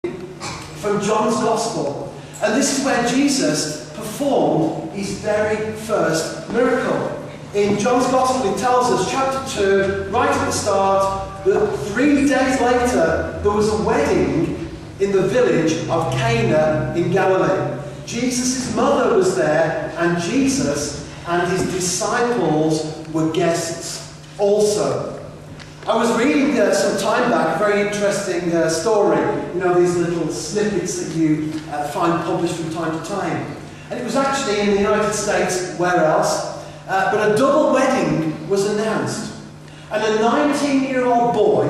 from John's Gospel. And this is where Jesus performed his very first miracle. In John's Gospel, it tells us, chapter 2, right at the start, that 3 days later, there was a wedding in the village of Cana in Galilee. Jesus' mother was there, and Jesus and his disciples were guests also. I was reading some time back a very interesting story. You know, these little snippets that you find published from time to time. And it was actually in the United States, where else? But a double wedding was announced. And a 19-year-old boy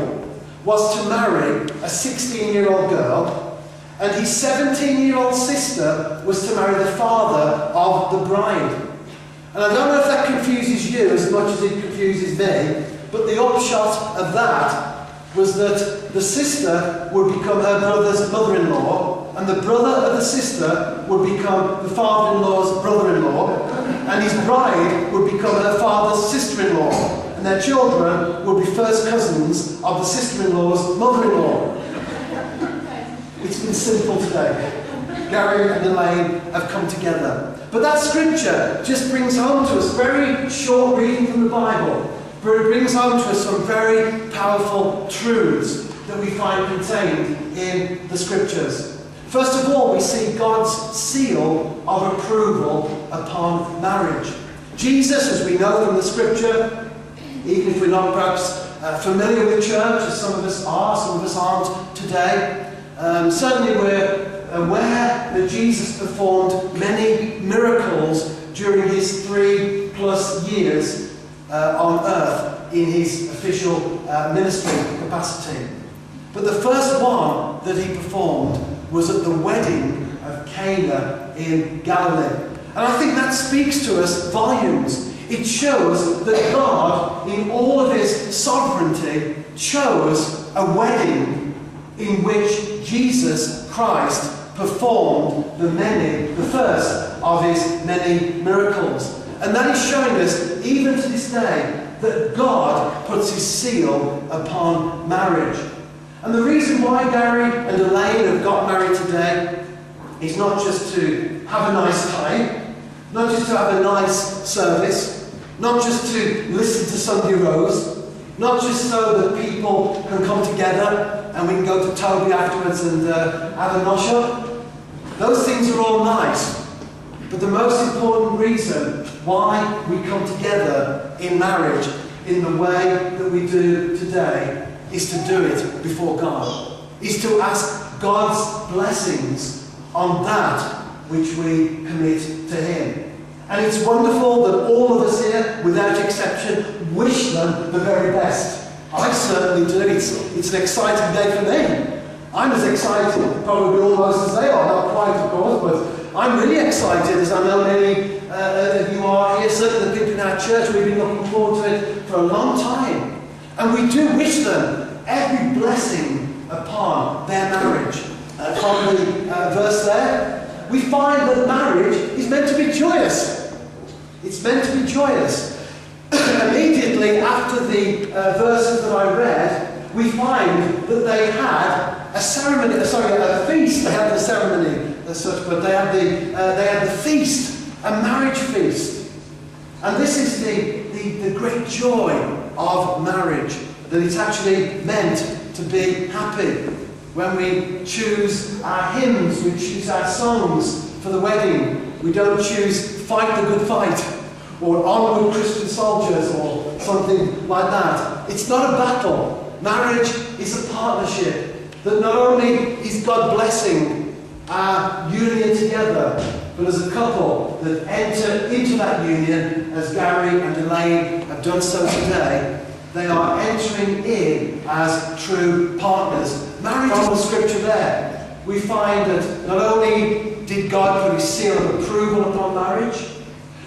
was to marry a 16-year-old girl, and his 17-year-old sister was to marry the father of the bride. And I don't know if that confuses you as much as it confuses me, but the upshot of that was that the sister would become her brother's mother-in-law, and the brother of the sister would become the father-in-law's brother-in-law, and his bride would become her father's sister-in-law, and their children would be first cousins of the sister-in-law's mother-in-law. It's been simple today. Garry and Elaine have come together. But that scripture just brings home to us, very short reading from the Bible, but it brings home to us some very powerful truths that we find contained in the scriptures. First of all, we see God's seal of approval upon marriage. Jesus, as we know from the scripture, even if we're not perhaps familiar with church, as some of us are, some of us aren't today, certainly we're aware that Jesus performed many miracles during his 3+ years on earth in his official ministry capacity. But the first one that he performed was at the wedding of Cana in Galilee. And I think that speaks to us volumes. It shows that God, in all of his sovereignty, chose a wedding in which Jesus Christ performed the first of his many miracles. And that is showing us, even to this day, that God puts his seal upon marriage. And the reason why Garry and Elaine have got married today is not just to have a nice time, not just to have a nice service, not just to listen to Sunday Rose, not just so that people can come together and we can go to Toby afterwards and have a nosh up. Those things are all nice. But the most important reason why we come together in marriage in the way that we do today is to do it before God. Is to ask God's blessings on that which we commit to him. And it's wonderful that all of us here, without exception, wish them the very best. I certainly do. It's an exciting day for me. I'm as excited, probably almost as they are, not quite of course, but I'm really excited, as I know many of you are here, certainly the people in our church. We've been looking forward to it for a long time. And we do wish them every blessing upon their marriage. From the verse there, we find that marriage is meant to be joyous. It's meant to be joyous. Immediately after the verses that I read, we find that they had a feast. They had the ceremony as such, but they had the feast, a marriage feast. And this is the great joy of marriage, that it's actually meant to be happy. When we choose our hymns, we choose our songs for the wedding, we don't choose Fight the Good Fight or Onward Christian Soldiers or something like that. It's not a battle. Marriage is a partnership that not only is God blessing our union together, but as a couple that enter into that union, as Garry and Elaine have done so today, they are entering in as true partners. Marriage is the scripture there. We find that not only did God put his seal of approval upon marriage,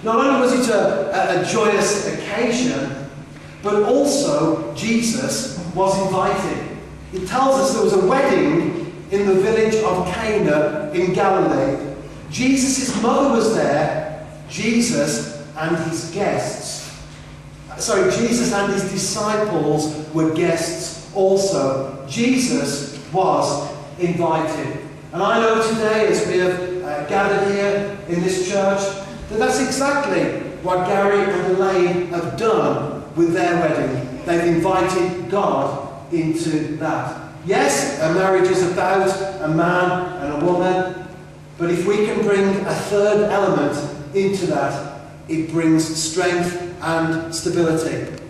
not only was it a joyous occasion, but also Jesus was invited. It tells us there was a wedding in the village of Cana in Galilee. Jesus' mother was there, Jesus and his disciples were guests also. Jesus was invited. And I know today, as we have gathered here in this church, that that's exactly what Garry and Elaine have done with their wedding. They've invited God into that. Yes, a marriage is about a man and a woman, but if we can bring a third element into that, it brings strength and stability.